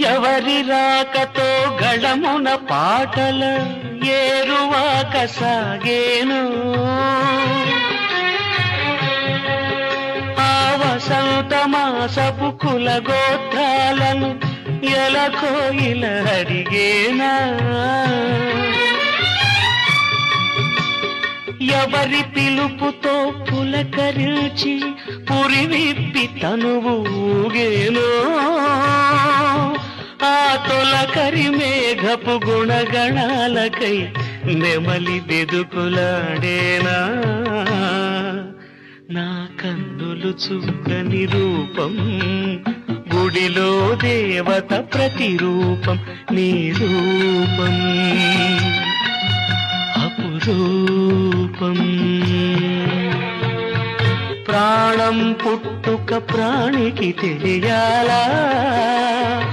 ఎవరి రాకతో గళమున పాటల ఏరువాక సాగేను. ఆ వసంత మాసపు కుల గోత్రాలను ఎలకోయిల అడిగేనా. ఎవరి పిలుపుతో పులకరించి పురివిప్పి తనువు ఊగేనో. ఆ తొలకరి మేఘపు గుణగణాలకై నెమలి బెదుకులాడేనా. నా కన్నులు చూడని రూపం, గుడిలో దేవత ప్రతిరూపం, నీ రూపం అపురూపం. ప్రాణం పుట్టుక ప్రాణికి తెలియాలా.